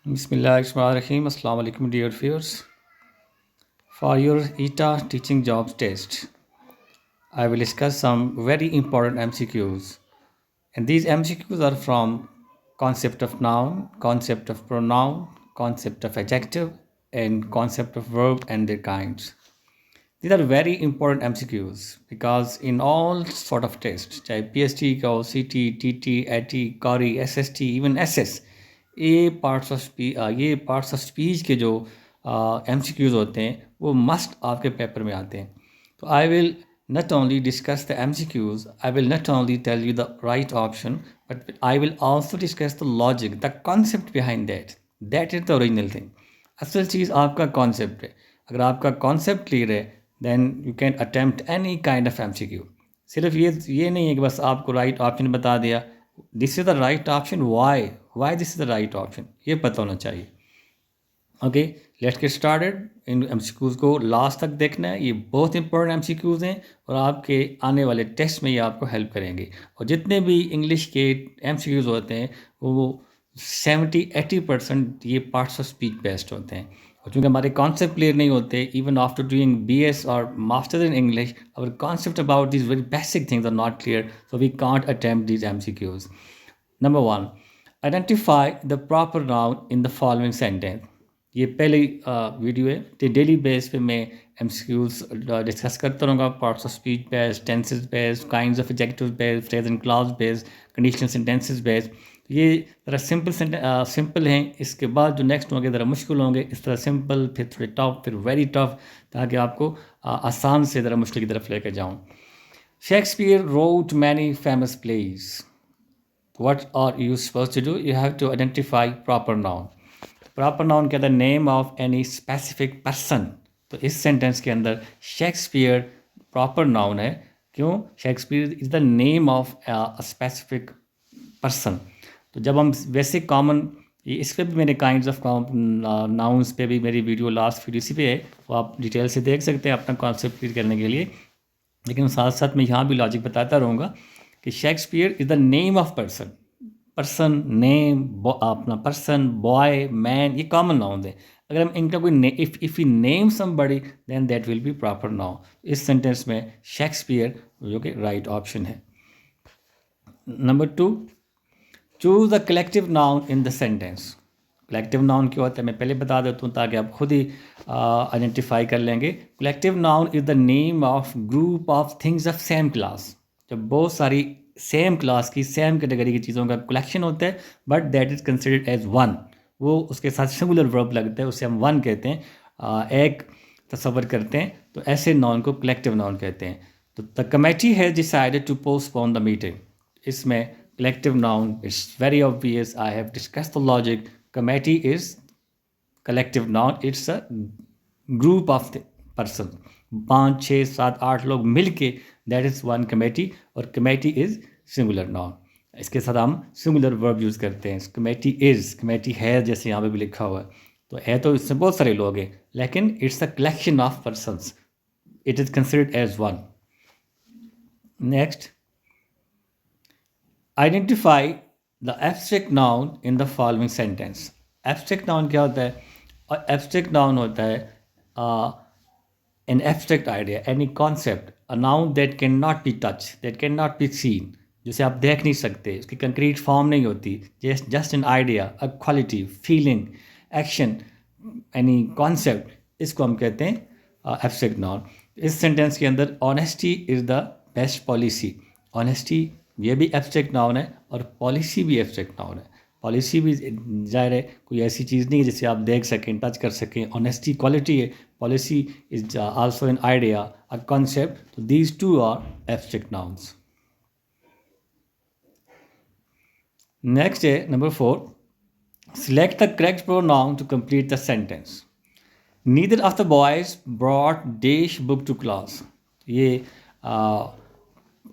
Bismillahirrahmanirrahim. Assalamu alaikum, dear viewers. For your ETA teaching jobs test, I will discuss some very important MCQs. And these MCQs are from concept of noun, concept of pronoun, concept of adjective, and concept of verb and their kinds. These are very important MCQs because in all sort of tests, चाहे PST का हो, CT, TT, AT, CORI, SST, even SS, ये parts of speech के जो MCQs होते हैं वो must आपके पेपर में आते हैं. तो I will not only discuss the MCQs, I will not only tell you the right option, but I will also discuss the logic, the concept behind that. That is the original thing. असल चीज़ आपका concept है. अगर आपका concept clear है then you can attempt any kind of MCQ. सिर्फ ये नहीं है कि बस आपको राइट ऑप्शन बता दिया, this is the right option, why this is the right option, ये पता होना चाहिए. Okay, let's get started. In MCQs को लास्ट तक देखना है, ये बहुत इंपॉर्टेंट MCQs हैं और आपके आने वाले टेस्ट में ये आपको हेल्प करेंगे. और जितने भी इंग्लिश के MCQs होते हैं वो 70-80% ये पार्ट्स ऑफ स्पीच बेस्ड होते हैं. और चूँकि हमारे कॉन्सेप्ट क्लियर नहीं होते, इवन आफ्टर डूइंग BS और masters in English, our concept about this very basic things are not clear, so we can't attempt these MCQs. Number 1, identify the proper noun in the following sentence. ये पहली video है. तो daily base पे मैं MCQs discuss करता रहूँगा, parts of speech based, tenses based, kinds of adjectives based, phrase and clause based, conditional sentences based. ये ज़रा सिंपल हैं. इसके बाद जो नेक्स्ट होंगे ज़रा मुश्किल होंगे. इस तरह सिंपल, फिर थोड़े टफ, फिर वेरी टफ, ताकि आपको आसान से ज़रा मुश्किल की तरफ लेकर जाऊँ. Shakespeare wrote many famous plays. What are you supposed to do? You have to identify proper noun. Proper noun क्या था? Name of any specific person. तो इस सेंटेंस के अंदर शेक्सपियर प्रॉपर नाउन है. क्यों? Shakespeare is the name of a specific person. तो जब हम वैसे कॉमन, इस पर भी मेरे काइंड्स ऑफ नाउन्स पे भी मेरी वीडियो, लास्ट वीडियो इसी पे है, वो आप डिटेल से देख सकते हैं अपना कॉन्सेप्ट क्लियर करने के लिए. लेकिन साथ साथ मैं यहाँ भी लॉजिक बताता रहूँगा कि Shakespeare is the name of person. Person, name, अपना पर्सन, बॉय, मैन, ये कॉमन नाउन है. अगर हम इनका कोई if you name somebody then that will be proper noun. इस सेंटेंस में शेक्सपियर जो कि राइट ऑप्शन है. Number 2, choose the collective noun in the sentence. Collective noun क्या होता है मैं पहले बता देता हूँ ताकि आप खुद ही आइडेंटिफाई कर लेंगे. Collective noun is the name of group of things of same class. जब बहुत सारी सेम क्लास की, सेम कैटेगरी की चीज़ों का कलेक्शन होता है, but that is considered as one. वो उसके साथ सिंगुलर वर्ब लगता है, उसे हम वन कहते हैं, एक तस्वर करते हैं. तो ऐसे नाउन को कलेक्टिव नाउन कहते हैं. तो the committee has decided to postpone the meeting. इसमें collective noun it's very obvious. I have discussed the logic. Committee is collective noun. It's a group of person, 5, 6, 7, 8 लोग मिल के, दैट इज़ वन कमेटी. और committee is singular noun. इसके साथ हम singular verb use करते हैं. कमेटी इज़, कमेटी है, जैसे यहाँ पे भी लिखा हुआ है. तो है तो इससे बहुत सारे लोग हैं, लेकिन it's a collection of persons. It is considered as one. Next, identify the abstract noun in the following sentence. Abstract noun क्या होता है? और एब्स्ट्रैक्ट नाउन होता है an abstract idea, any concept, a noun that cannot be touched, that cannot be seen, जिसे आप देख नहीं सकते, उसकी कंक्रीट फॉर्म नहीं होती. Just an idea, a quality, feeling, action, any concept, इसको हम कहते हैं एब्स्ट्रैक्ट नाउन. इस सेंटेंस के अंदर honesty is the best policy. Honesty ये भी एब्स्ट्रैक्ट नाउन है और पॉलिसी भी एब्स्ट्रैक्ट नाउन है. पॉलिसी भी जाहिर है कोई ऐसी चीज़ नहीं है जिसे आप देख सकें, टच कर सकें. ऑनेस्टी क्वालिटी है, policy is also an idea, a concept. तो these two are abstract nouns. Next है number 4, select the correct pronoun to complete the sentence. Neither of the boys brought dash book to class. ये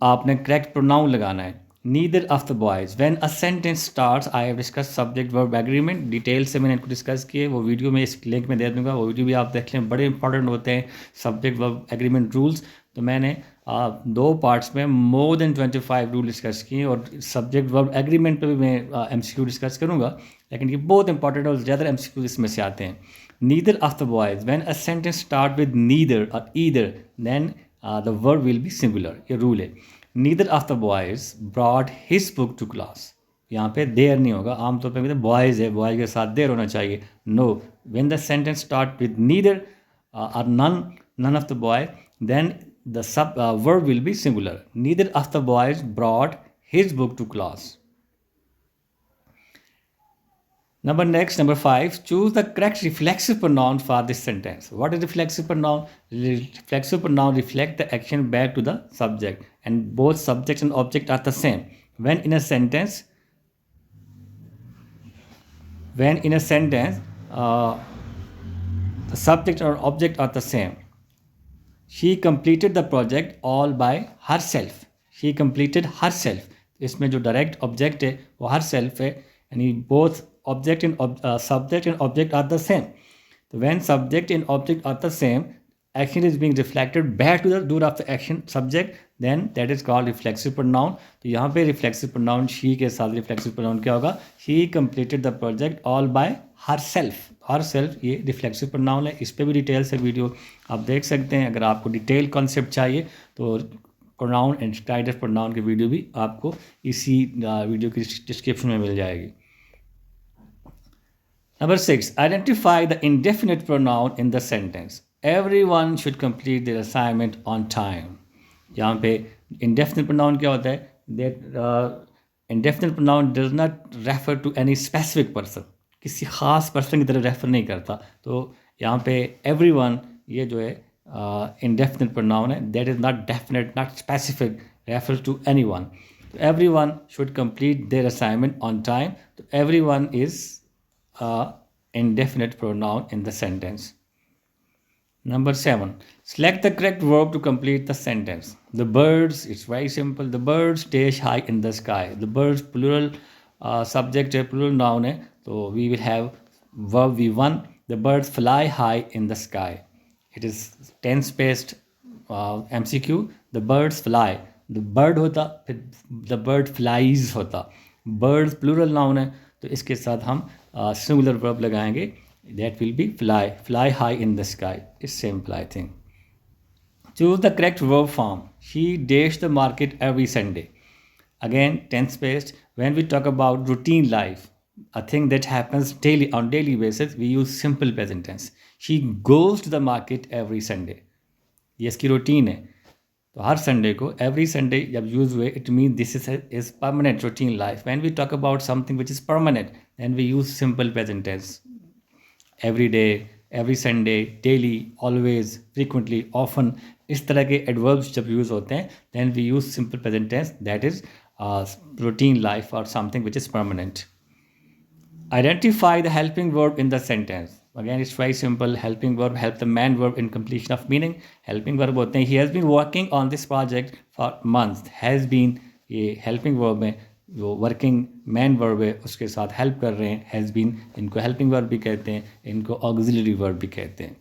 आपने correct pronoun लगाना है. Neither of the boys. When a sentence starts, I have discuss subject verb agreement. Detail से मैंने इनको discuss किए, वो video में इस लिंक में दे दूंगा, वो वीडियो भी आप देख लें, बड़े इंपॉर्टेंट होते हैं सब्जेक्ट वर्ब एग्रीमेंट रूल्स. तो मैंने दो पार्ट्स में मोर देन 25 रूल डिस्कस किए और सब्जेक्ट वर्ब एग्रीमेंट पे भी मैं एमसीक्यू डिस्कस करूँगा, लेकिन ये बहुत इंपॉर्टेंट और ज़्यादा एमसीक्यू इसमें से आते हैं. Neither of the boys, when a sentence start with neither और either then the verb will be singular. ये रूल है. Neither of the boys brought his book to class. यहाँ पे देयर नहीं होगा, आमतौर पे बॉयज़ है, बॉयज़ के साथ देयर होना चाहिए. No, when the sentence start with neither or none of the boy, then the verb will be singular. Neither of the boys brought his book to class. Number 5, choose the correct reflexive pronoun for this sentence. What is reflexive pronoun? Reflexive pronoun reflect the action back to the subject, and both subject and object are the same. When in a sentence, the subject or object are the same. She completed the project all by herself. She completed herself. इसमें जो direct object है वो herself है, यानी both object and subject and object are the same. So when subject and object are the same, action is being reflected back to the doer of the action subject, then that is called reflexive pronoun. तो यहाँ पे reflexive pronoun she के साथ reflexive pronoun क्या होगा? She completed the project all by herself. herself ये reflexive pronoun है. इस पर भी डिटेल से वीडियो आप देख सकते हैं. अगर आपको डिटेल कॉन्सेप्ट चाहिए तो pronoun and kind of pronoun की वीडियो भी आपको इसी वीडियो की डिस्क्रिप्शन में मिल जाएगी. Number 6, identify the indefinite pronoun in the sentence. Everyone should complete their assignment on time. यहाँ पे indefinite pronoun क्या होता है? That indefinite pronoun does not refer to any specific person. किसी खास पर्सन की तरफ रेफर नहीं करता. तो यहाँ पे everyone ये जो है indefinite pronoun है, that is not definite, not specific, refers to anyone. So everyone should complete their assignment on time. So everyone is indefinite pronoun in the sentence. Number 7, select the correct verb to complete the sentence. The birds, it's very simple. The birds stay high in the sky. The birds plural subject है, plural noun है, तो we will have verb V1. The birds fly high in the sky. It is tense based MCQ. The birds fly. The bird होता, फिर the bird flies होता. Birds plural noun है, तो इसके साथ हम सिंगुलर वर्ब लगाएंगे. That will be fly. Fly high in the sky. It's simple I think. Choose the correct verb form. She dash the market every Sunday. Again tense based. When we talk about routine life, a thing that happens daily on daily basis, we use simple present tense. She goes to the market every Sunday. ये इसकी routine है. तो हर Sunday को, every Sunday जब use हुए, it mean this is permanent routine life. When we talk about something which is permanent, then we use simple present tense. Every day, every Sunday, daily, always, frequently, often, इस तरह के adverbs जब use होते हैं, then we use simple present tense. That is routine life और something which is permanent. Identify the helping verb in the sentence. Again, it's very simple. Helping verb, help the main verb in completion of meaning. Helping verb होते हैं. He has been working on this project for months. Has been ये helping verb है. जो working main verb है उसके साथ help कर रहे हैं. Has been, इनको helping verb भी कहते हैं, इनको auxiliary verb भी कहते हैं.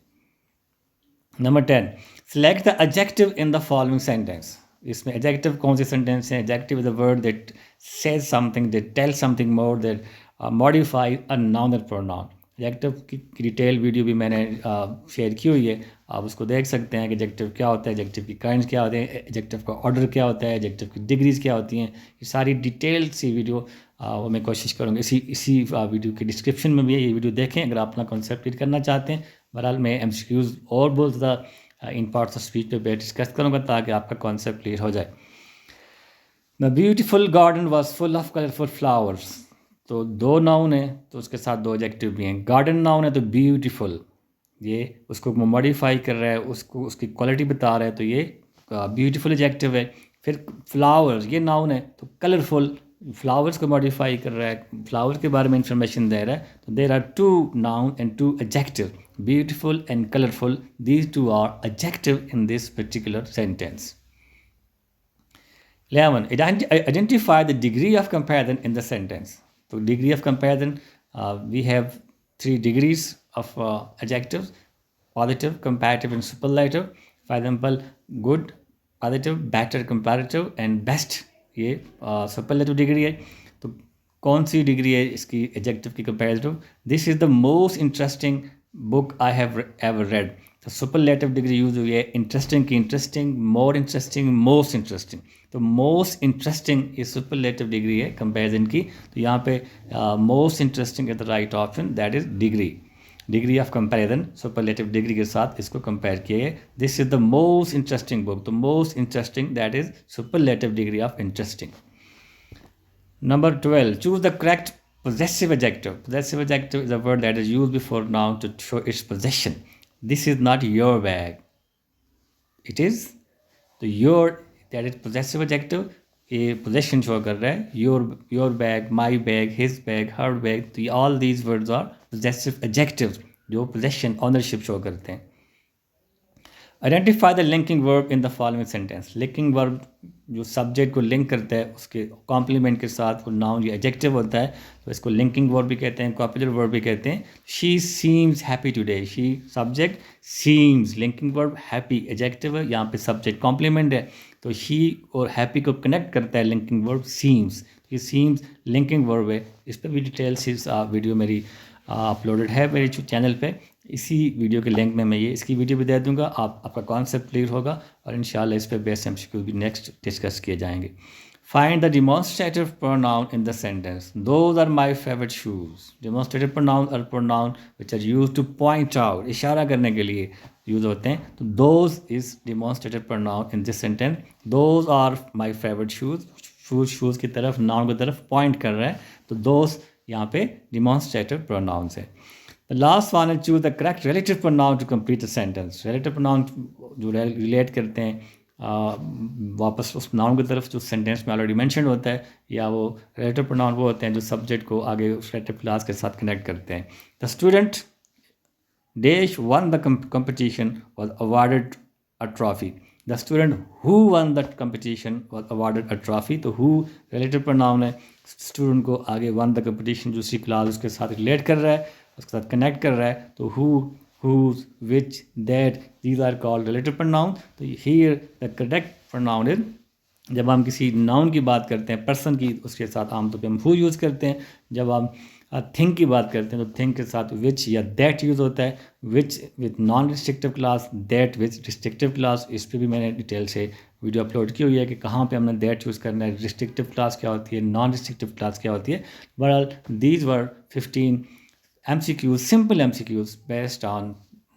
Number 10. Select the adjective in the following sentence. इसमें adjective कौन से sentence हैं? Adjective is a word that says something, that tells something more, that modify a noun or pronoun. Adjective की डिटेल वीडियो भी मैंने शेयर की हुई है, आप उसको देख सकते हैं कि एडजेक्टिव क्या होता है, एडजेक्टिव की काइंड्स क्या होते हैं, एडजेक्टिव का ऑर्डर क्या होता है, एडजेक्टिव की डिग्रीज क्या होती हैं. ये सारी डिटेल सी वीडियो वो मैं कोशिश करूँगा इसी वीडियो के डिस्क्रिप्शन में भी ये वीडियो देखें अगर आप अपना कॉन्सेप्ट क्लियर करना चाहते हैं. बहरहाल मैं MCQs और बहुत ज़्यादा इन पार्ट्स ऑफ स्पीच पे डिस्कस करूँगा ताकि आपका कॉन्सेप्ट क्लियर हो जाए. The beautiful garden was full of colourful flowers. तो दो नाउन है तो उसके साथ दो एडजेक्टिव भी हैं. गार्डन नाउन है तो ब्यूटीफुल, ये उसको मॉडिफाई कर रहा है, उसको उसकी क्वालिटी बता रहा है, तो ये ब्यूटीफुल एडजेक्टिव है. फिर फ्लावर्स ये नाउन है तो कलरफुल, फ्लावर्स को मॉडिफाई कर रहा है, फ्लावर के बारे में इंफॉर्मेशन दे रहा है. तो there are two noun and two adjective, beautiful and colourful. These two are adjective in this particular sentence. 11. Identify the degree of comparison in the sentence. So degree of comparison, we have 3 degrees of adjectives: positive, comparative, and superlative. For example, good, superlative, better, comparative and best, ये superlative degree है। तो कौन सी degree है इसकी adjective की comparative? This is the most interesting book I have ever read. तो superlative degree use हुई है इंटरेस्टिंग की, interesting, more interesting, most interesting. तो मोस्ट इंटरेस्टिंग ये सुपरलेटिव डिग्री है कंपैरिजन की। तो यहाँ पे most interesting is the right option, that is degree of comparison, superlative degree के साथ इसको कंपेयर किया है। This is the most interesting book, तो most interesting that is superlative degree of interesting. Number 12, choose the correct possessive adjective. Possessive adjective is a word that is used before noun to show its possession. This is not your bag. It is the your, that is possessive adjective, ये possession show कर रहा है। your bag, my bag, his bag, her bag, तो all these words are possessive adjectives जो possession, ownership show करते हैं। Identify the linking verb in the following sentence. Linking verb जो subject को लिंक करता है उसके कॉम्प्लीमेंट के साथ वो नाउन या एडजेक्टिव होता है, तो इसको लिंकिंग वर्ब भी कहते हैं, कॉपुलर वर्ब भी कहते हैं। She seems happy today, she subject, seems linking verb, happy adjective है, यहाँ पे सब्जेक्ट कॉम्प्लीमेंट है, तो शी और हैप्पी को कनेक्ट करता है लिंकिंग वर्ब सीम्स। ये सीम्स लिंकिंग वर्ब है। इस पर भी डिटेल्स इस वीडियो मेरी अपलोडेड है मेरे चैनल पे। इसी वीडियो के लिंक में मैं ये इसकी वीडियो भी दे दूंगा, आपका कॉन्सेप्ट क्लियर होगा और इंशाल्लाह इस पे बेस एमसीक्यू भी नेक्स्ट डिस्कस किए जाएंगे। Find the demonstrative pronoun in the sentence. Those are my favourite shoes. Demonstrative pronoun और pronoun which are use to point out, इशारा करने के लिए यूज होते हैं। तो those is demonstrative pronoun in this sentence. Those are my favourite shoes, shoes की तरफ, नाउन की तरफ पॉइंट कर रहा है, तो दोज यहाँ पे डिमॉन्स्ट्रेटिव प्रोनाउंस है। The last one is choose the correct relative pronoun to complete the sentence. Relative pronoun जो रिलेट करते हैं वापस उस नाउन की तरफ जो सेंटेंस में ऑलरेडी मेंशन होता है, या वो रिलेटिव प्रोनाउन वो होते हैं जो सब्जेक्ट को आगे उस रिलेटिव क्लास के साथ कनेक्ट करते हैं। The student dash one the competition was awarded a trophy. The student who won that competition was awarded a trophy. तो who relative pronoun है, स्टूडेंट को आगे वन द competition दूसरी क्लास उसके साथ रिलेट कर रहा है, उसके साथ कनेक्ट कर रहा है, तो who, whose, which, that, these are called relative pronoun. तो here the correct pronoun is, जब हम किसी नाउन की बात करते हैं, पर्सन की, उसके साथ आमतौर पे हम हु यूज़ करते हैं। जब हम थिंग की बात करते हैं तो थिंग के साथ विच या दैट यूज़ होता है। Which with non restrictive class, that with restrictive class. इस पर भी मैंने डिटेल से वीडियो अपलोड की हुई है कि कहाँ पे हमने दैट यूज़ करना है, रिस्ट्रिक्टिव क्लास क्या होती है, नॉन रिस्ट्रिक्टिव क्लास क्या होती है। But these were 15 MCQs, simple MCQs based on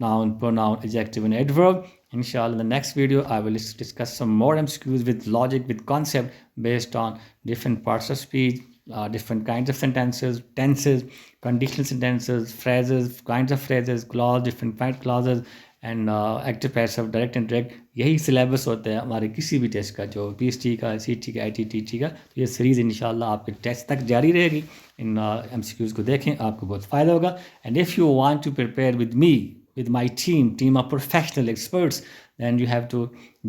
noun, pronoun, adjective and adverb. Inshallah, in the next video, I will discuss some more MCQs with logic, with concept based on different parts of speech, different kinds of sentences, tenses, conditional sentences, phrases, kinds of phrases, clause, different kind of clauses, and active passive, direct indirect. यही syllabus होता है हमारे किसी भी test का, जो PST का, CT का, ITT का। तो ये सीरीज़ इंशाल्लाह आपके टेस्ट तक जारी रहेगी। इन MCQs को देखें, आपको बहुत फ़ायदा होगा। And if you want to prepare with me, with my team of professional experts, then you have to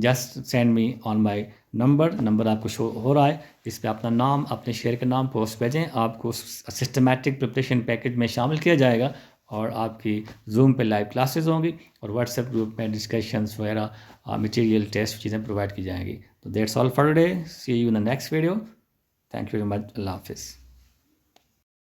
just send me on my number आपको शो हो रहा है, इस पर अपना नाम, अपने शेयर का नाम, पोस्ट भेजें। आपको सिस्टमैटिक प्रिपरेशन पैकेज में शामिल किया जाएगा और आपकी जूम पे लाइव क्लासेस होंगी और व्हाट्सएप ग्रुप में डिस्कशंस वगैरह, मटेरियल, टेस्ट चीज़ें प्रोवाइड की जाएंगी। तो that's all for today, see you in the next video. Thank you very much, अल्लाह हाफिज़।